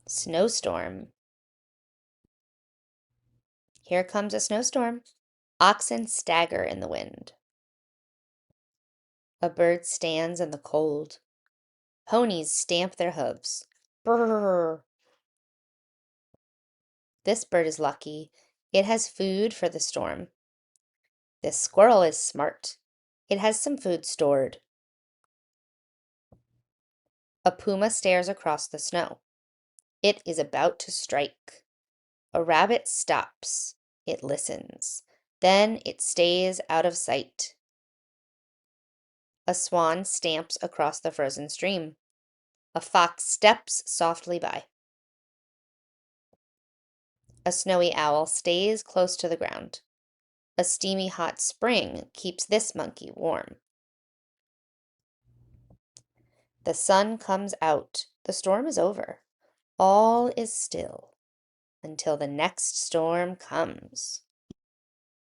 Snowstorm. Here comes a snowstorm. Oxen stagger in the wind. A bird stands in the cold. Ponies stamp their hooves. Brrr. This bird is lucky. It has food for the storm. This squirrel is smart. It has some food stored. A puma stares across the snow. It is about to strike. A rabbit stops. It listens. Then it stays out of sight. A swan stamps across the frozen stream. A fox steps softly by. A snowy owl stays close to the ground. A steamy hot spring keeps this monkey warm. The sun comes out. The storm is over. All is still until the next storm comes.